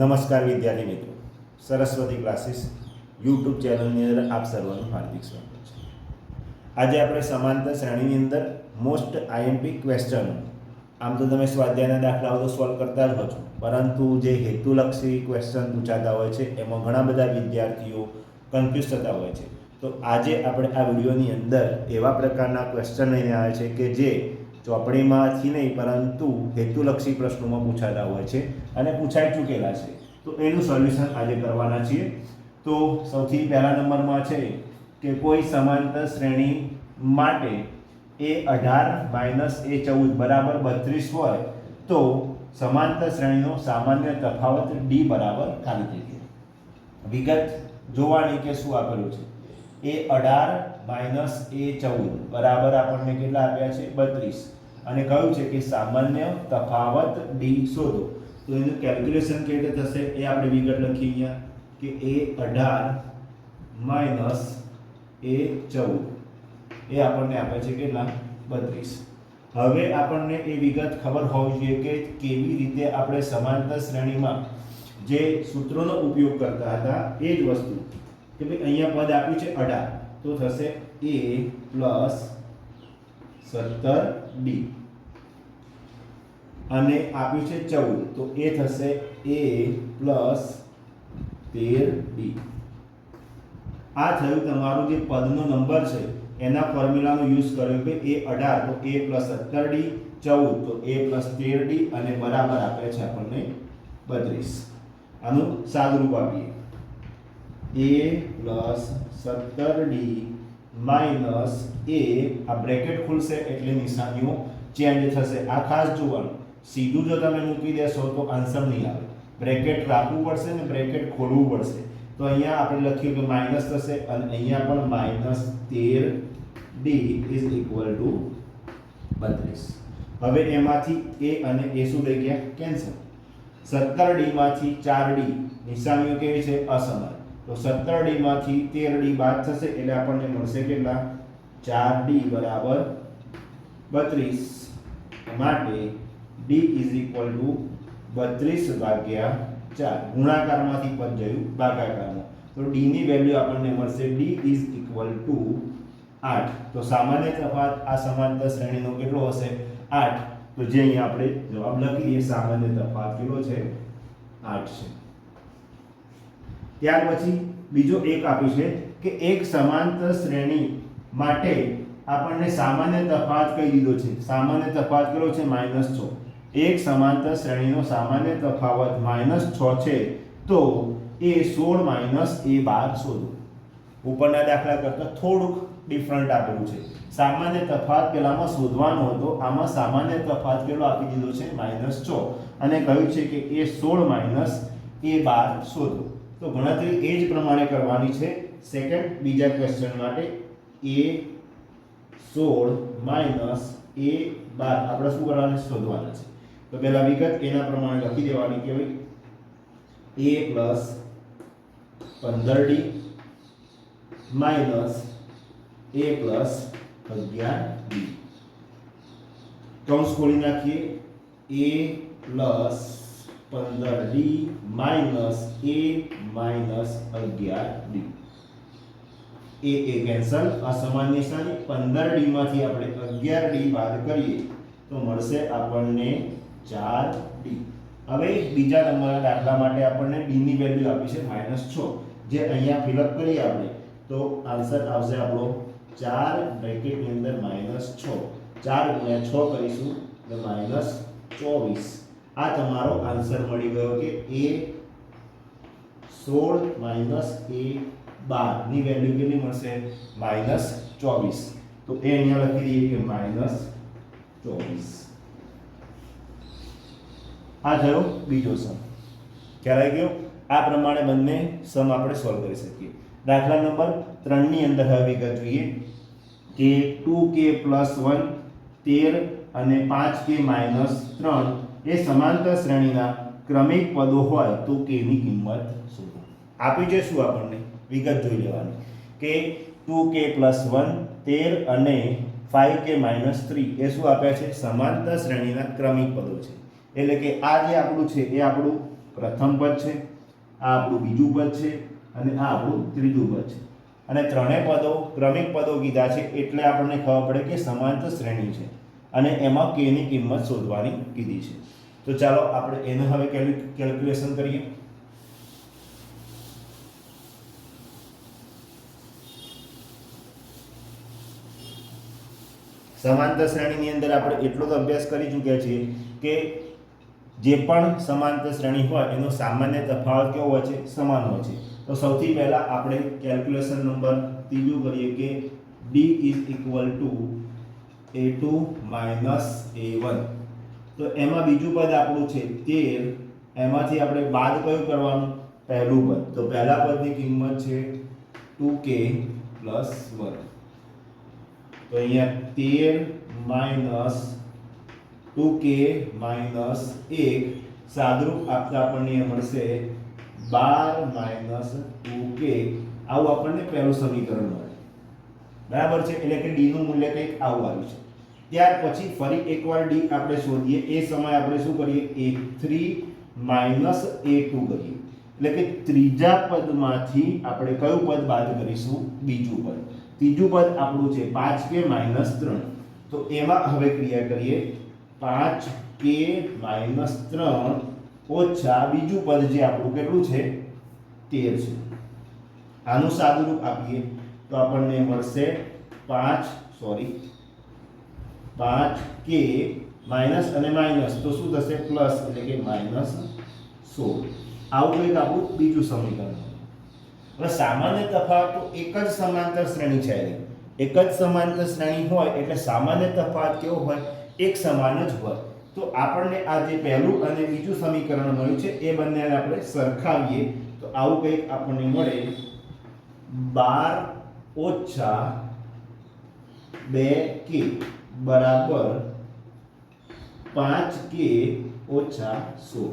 નમસ્કાર વિદ્યાર્થી મિત્રો, સરસ્વતી ક્લાસીસ યુટ્યુબ ચેનલની અંદર આપ સર્વનું હાર્દિક સ્વાગત છે. આજે આપણે સમાંતર શ્રેણીની અંદર મોસ્ટ આઈએમપી ક્વેશ્ચનો, આમ તો તમે સ્વાધ્યાયના દાખલાઓ તો સોલ્વ કરતા જ હો છો, પરંતુ જે હેતુલક્ષી ક્વેશ્ચન પૂછાતા હોય છે એમાં ઘણા બધા વિદ્યાર્થીઓ કન્ફ્યુઝ થતા હોય છે. તો આજે આપણે આ વિડીયોની અંદર એવા પ્રકારના ક્વેશ્ચન લઈને આવ્યા છે કે જે ચોપડીમાંથી નહીં પરંતુ હેતુલક્ષી પ્રશ્નોમાં પૂછાતા હોય છે અને પૂછાઈ ચૂકેલા છે. તો એનું સોલ્યુશન આજે કરવાના છીએ. તો સૌથી પહેલા નંબરમાં છે કે કોઈ સમાંતર શ્રેણી માટે a18 - a14 બરાબર 32 હોય તો સમાંતર શ્રેણીનો સામાન્ય તફાવત d બરાબર ખાલી જગ્યા. વિગત જોવાની કે શું આપેલું છે. a18 - a14 બરાબર આપણને કેટલા આપ્યા છે 32 અને કહ્યું છે કે સામાન્ય તફાવત d શોધો. તો એનું કેલ્ક્યુલેશન કેવી રીતે થશે એ આપણે વિગત લખી અહીંયા કે a18 - a14 એ આપણને આપે છે કેટલા 32. હવે આપણને એ વિગત ખબર હોવી જોઈએ કે કેવી રીતે આપણે સમાંતર શ્રેણીમાં જે સૂત્રોનો ઉપયોગ કરતા હતા એ જ વસ્તુ કે ભાઈ અહીંયા પદ આપ્યું છે 18 તો થશે a + 17d અને આપ્યું છે 14 તો એ થશે a + 13d. આ થયું તમારું જે પદનો નંબર છે એના ફોર્મ્યુલાનો યુઝ કર્યો કે a18 તો a + 17d, 14 તો a + 13d અને બરાબર આપે છે આપણને 32. આનું સાદુરૂપ આપીએ a + 17d માઈનસ a, આ બ્રેકેટ ખુલશે એટલે નિશાનીઓ ચેન્જ થશે. આ ખાસ જોવાનું, સીધું જો તમે મૂકી દેશો તો આન્સર નહીં આવે, બ્રેકેટ રાખવું પડશે ને બ્રેકેટ ખોલવું પડશે. તો અહીંયા આપણે લખ્યું કે માઈનસ થશે અને અહીંયા પણ -13d = 32. હવે એમાંથી a અને a શું થઈ ગયા કેન્સલ. 17d માંથી 4d નિશાનીઓ કેવી છે અસમાન, તો 17d માંથી 13d બાદ થશે એટલે આપણને મળશે કેટલા 4d બરાબર 32. માટે d = 32/4. ગુણાકારમાંથી પદ જયું ભાગાકારમાં, તો d ની વેલ્યુ આપણને મળશે d = 8. તો સામાન્ય તફાવત આ સમાંતર શ્રેણીનો કેટલો હશે 8. તો જે અહીંયા આપણે જવાબ લખી દઈએ સામાન્ય તફાવત કેટલો છે 8 છે. ત્યાર પછી બીજો એક આપ્યું છે કે એક સમાંતર શ્રેણી માટે આપણને સામાન્ય તફાવત કહી દીધો છે. સામાન્ય તફાવત કેટલો છે -6. એક સમાંતર શ્રેણીનો સામાન્ય તફાવત -6 છે તો a16 - a12 શોધો. ઉપરના દાખલા કરતાં થોડુંક ડિફરન્ટ આપેલું છે. સામાન્ય તફાવત પેલામાં શોધવાનો હતો, આમાં સામાન્ય તફાવત કેટલો આપી દીધો છે -6 અને કહ્યું છે કે a16 - a12 શોધો. તો ગણતરી એ જ પ્રમાણે કરવાની છે. સેકન્ડ બીજા ક્વેશ્ચન માટે a16 - a12 આપણે શું કરવાનું શોધવાના છે. તો પહેલા વિગત એના પ્રમાણે લખી દેવાની કે ભાઈ a + 15d - a + 11d. કૌંસ ખોલી નાખીએ. a + 15d - a - 11d. a cancel, અસમાન નિશાની. 15d માંથી આપણે 11d બાદ કરીએ તો મળશે આપણને 4d. હવે બીજા નંબરના દાખલા માટે આપણને d ની વેલ્યુ આપી છે -6, જે અહીંયા ફિલઅપ કરીએ આપણે તો આન્સર આવશે આપણો 4 બ્રેકેટની અંદર -6. 4 × 6 કરીશું એટલે -24. આ તમારો આન્સર મળી ગયો કે a16 - a12 ની વેલ્યુ કેટલી મળશે -24. તો એ અહીંયા લખી દઈએ કે -24. આ થયો બીજો સમ. ખ્યાલ આવી ગયો. આ પ્રમાણે બંને સમ આપણે સોલ્વ કરી શકીએ. દાખલા નંબર 3 ની અંદર હવે વિગત જોઈએ કે 2k + 1 13 અને 5k - 3 એ સમાંતર શ્રેણીના ક્રમિક પદો હોય તો k ની કિંમત શોધો. આપ્યું છે શું આપણને વિગત જોઈ લેવાની કે 2k + 1 13 અને 5k - 3 એ શું આપ્યા છે સમાંતર શ્રેણીના ક્રમિક પદો છે. એટલે કે આ જે આપણું છે એ આપણું પ્રથમ પદ છે, આ આપણું બીજું પદ છે અને આ આપણું ત્રીજું પદ છે. અને ત્રણેય પદો ક્રમિક પદો કીધા છે એટલે આપણને ખબર પડે કે સમાંતર શ્રેણી છે અને એમાં k ની કિંમત શોધવાની કીધી છે. તો ચાલો આપણે એનું હવે કેલ્ક્યુલેશન કરીએ. સમાંતર શ્રેણીની અંદર આપણે એટલો તો અભ્યાસ કરી ચૂક્યા છીએ કે જે પણ સમાંતર શ્રેણી હોય એનો સામાન્ય તફાવત કેવો હોય છે? સમાન હોય છે. તો સૌથી પહેલા આપણે કેલ્ક્યુલેશન નંબર ત્રીજું કરીએ કે d = a2 - a1. તો એમાં બીજું પદ આપણું છે 13, એમાંથી આપણે બાદ કયું કરવાનું? પહેલું પદ. તો પહેલા પદની કિંમત છે 2k + 1. તો અહીંયા 13 - 2k - 1 સાદરૂપ આપતા આપણને મળશે 12 - 2k. આવું આપણને પહેલું સમીકરણ મળે. બરાબર છે? એટલે કે d નું મૂલ્ય કંઈક આવું આવ્યું છે. ત્યાર પછી ફરી એકવાર d આપણે શોધીએ. એ સમયે આપણે શું કરીએ? a3 - a2 કરીએ. એટલે કે ત્રીજા પદમાંથી આપણે કયું પદ બાદ કરીશું? બીજું પદ. ત્રીજું પદ આપણું છે 5k - 3. તો એમાં હવે ક્રિયા કરીએ. 5k - 3 ઓછા બીજું પદ જે આપણું કેટલું છે? 13 છે. આનું સાદુરૂપ આપીએ તો આપણને મળશે 5k માઈનસ અને માઈનસ તો શું થશે? પ્લસ, એટલે કે -16. આવું કંઈક આપણું બીજું સમીકરણ. હવે સામાન્ય તફાવત તો એક જ સમાંતર શ્રેણી છે. એક જ સમાંતર શ્રેણી હોય એટલે સામાન્ય તફાવત કેવો હોય? એક સમાન જ હોય. તો આપણને આ જે પહેલું અને બીજું સમીકરણ મળ્યું છે એ બંનેને આપણે સરખાવીએ તો આવું કંઈક આપણને મળે. 12 - 2k બરાબર 5k - 16.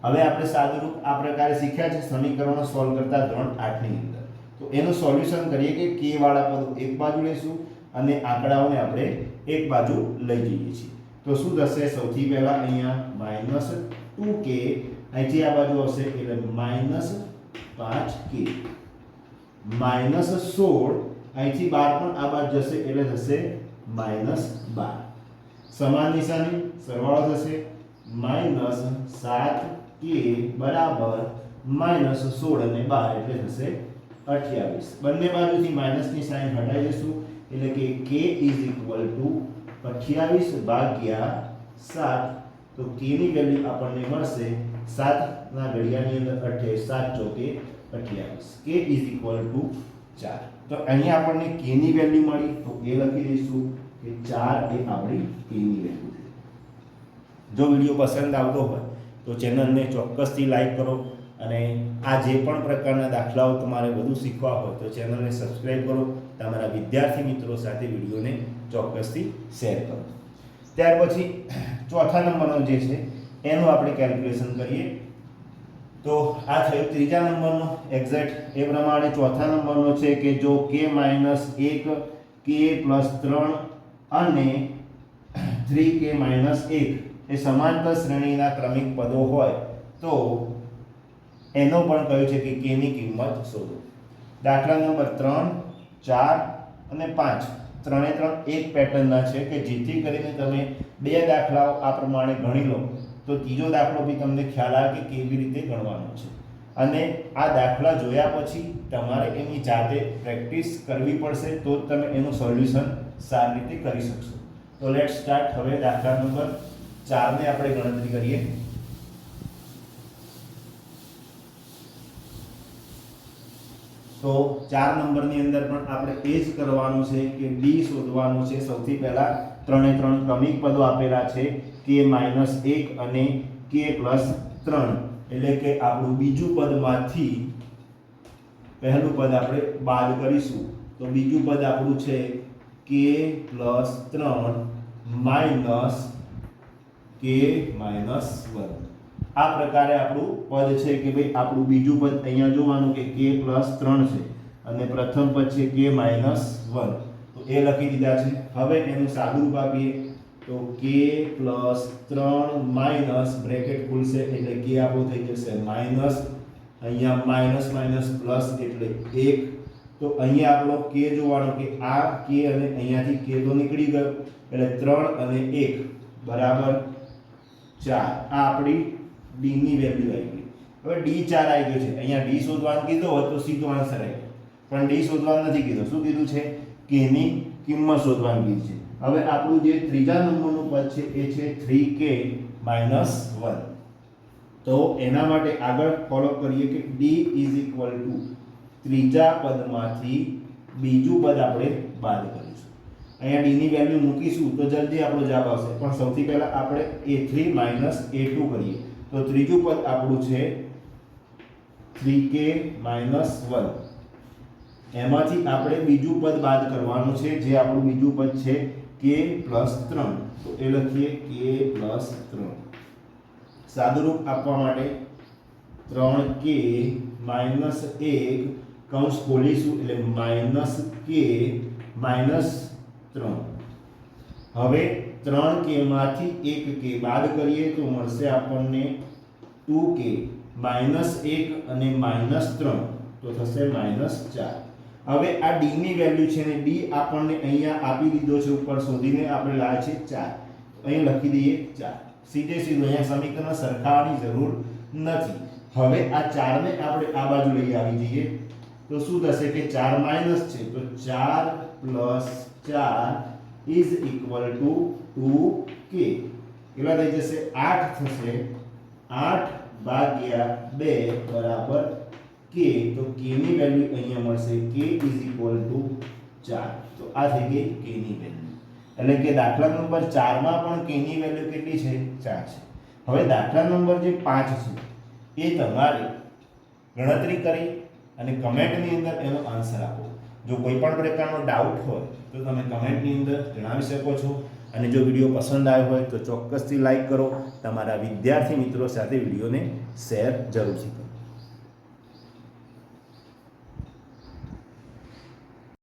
હવે આપણે સાદુરૂપ આ પ્રકારે શીખ્યા છે સમીકરણો સોલ્વ કરતા ધોરણ 8 ની અંદર. તો એનું સોલ્યુશન કરીએ કે k વાળા પદો એક બાજુ લેશું અને આંકડાઓને આપણે એક બાજુ લઈ જઈએ છીએ. તો શું થશે? સૌથી પહેલા અહીંયા -2k અહીંથી આ બાજુ આવશે એટલે -5k. -16 અહીંથી 12 પણ આ બાજુ જશે એટલે થશે -12. સમાન નિશાની સરવાળો થશે. -7k બરાબર -16 અને 12 એટલે થશે 28. બંને બાજુથી માઈનસની સાઇન હટાવી દઈશું એટલે કે k = 28/7. તો k ની વેલ્યુ આપણને મળશે 7 ના ઘડિયાની અંદર 28, 7 ચોકે 28. k = 4. તો અહીંયા આપણને k ની વેલ્યુ મળી તો એ લખી દઈશું કે 4 એ આપણી k ની વેલ્યુ છે. જો વિડિયો પસંદ આવતો હોય તો ચેનલને ચોક્કસથી લાઈક કરો અને આ જે પણ પ્રકારના દાખલાઓ તમારે વધુ શીખવા હોય તો ચેનલને સબસ્ક્રાઇબ કરો. તમારા વિદ્યાર્થી મિત્રો સાથે વિડીયોને ચોક્કસથી શેર કરો. ત્યાર પછી ચોથા નંબરનો જે છે એનું આપણે કેલ્ક્યુલેશન કરીએ. તો આ થયું ત્રીજા નંબરનો એક્ઝેક્ટ. એ પ્રમાણે ચોથા નંબરનો છે કે જો k - 1 k + 3 અને 3k - 1 એ સમાંતર શ્રેણીના ક્રમિક પદો હોય તો એનો પણ કહ્યું છે કે k ની કિંમત શોધો. દાખલા નંબર 3, 4 અને 5 ત્રણે ત્રણ એક પેટર્નના છે કે જેથી કરીને તમે બે દાખલાઓ આ પ્રમાણે ગણી લો તો ત્રીજો દાખલો બી તમને ખ્યાલ આવે કે કેવી રીતે ગણવાનો છે. અને આ દાખલા જોયા પછી તમારે એની જાતે પ્રેક્ટિસ કરવી પડશે તો જ તમે એનું સોલ્યુશન સારી રીતે કરી શકશો. તો લેટ્સ સ્ટાર્ટ. હવે દાખલા નંબર 4 ને આપણે ગણતરી કરીએ. તો 4 નંબરની અંદર પણ આપણે એ જ કરવાનું છે કે d શોધવાનું છે. સૌથી પહેલા ત્રણે ત્રણ ક્રમિક પદો આપેલા છે k - 1 અને k + 3 એટલે કે આપણું બીજું પદમાંથી પહેલું પદ આપણે બાદ કરીશું. તો બીજું પદ આપણું છે k + 3 - k - 1. આ પ્રકારે આપણું પદ છે કે ભાઈ આપણું બીજું પદ અહીંયા જોવાનું કે k + 3 છે અને પ્રથમ પદ છે k - 1. તો એ લખી દીધા છે. હવે એનું સાદુરૂપ આપીએ તો k પ્લસ 3 માઇનસ બ્રેકેટ ખુલશે એટલે k આપણું થઈ જશે માઇનસ, અહીંયા માઇનસ માઇનસ પ્લસ એટલે 1. તો અહીંયા આપણો k જોવાનો કે આ k અને અહીંયાથી k તો નીકળી ગયો એટલે 3 અને 1 બરાબર 4. આ આપણી d ની વેલ્યુ આવી ગઈ. હવે d 4 આવી ગયો છે. અહીંયા d શોધવાનું કીધું હોય તો સીધો આન્સર આવી ગયો, પણ d શોધવાનું નથી કીધું. શું કીધું છે? k ની કિંમત શોધવાની કીધી છે. હવે આપણું જે ત્રીજા નંબરનું પદ છે એ છે 3k - 1. તો એના માટે આગળ ફોલો કરીએ કે d ત્રીજા પદમાંથી બીજું પદ આપણે બાદ કરીશું. અહીંયા d ની વેલ્યુ મૂકીશું તો જલ્દી આપણો જવાબ આવશે, પણ સૌથી પહેલા આપણે a3 - a2 કરીએ. તો ત્રીજું પદ આપણું છે 3k - 1. એમાંથી આપણે બીજું પદ બાદ કરવાનું છે, જે આપણું બીજું પદ છે k + 3. તો એ લખીએ k + 3. સાદુરૂપ આપવા માટે 3k - 1 કૌંસ ખોલીશું એટલે -k - 3. હવે 3k માંથી 1k બાદ કરીએ તો મળશે આપણને 2k - 1 અને -3 તો થશે -4. હવે આ d ની વેલ્યુ છે ને d આપણને અહીંયા આપી દીધો છે, ઉપર શોધીને આપણે લાવ્યા છે 4. અહીં લખી દઈએ 4. સીધે સીધું અહીંયા સમીકરણ સરખાવવાની જરૂર નથી. હવે આ 4 ને આપણે આ બાજુ લઈ આવી જઈએ તો શું થશે કે 4 માઈનસ છે તો 4 + 4 = 2k. કેટલા થઈ જશે? 8 થશે. 8 ભાગ્યા 2 બરાબર k. તો k ની વેલ્યુ અહીંયા મળશે k = 4. તો આ થઈ ગઈ k ની વેલ્યુ. એટલે કે દાખલા નંબર 4 માં પણ k ની વેલ્યુ કેટલી છે? 4 છે. હવે દાખલા નંબર જે 5 છે એ તમારે ગણતરી કરી અને કમેન્ટની અંદર એનો આન્સર આપો. જો કોઈ પણ પ્રકારનો ડાઉટ હોય તો તમે કમેન્ટની અંદર જણાવી શકો છો. અને જો વિડીયો પસંદ આવ્યો હોય તો ચોક્કસથી લાઈક કરો. તમારા વિદ્યાર્થી મિત્રો સાથે વિડીયોને શેર જરૂરથી કરો.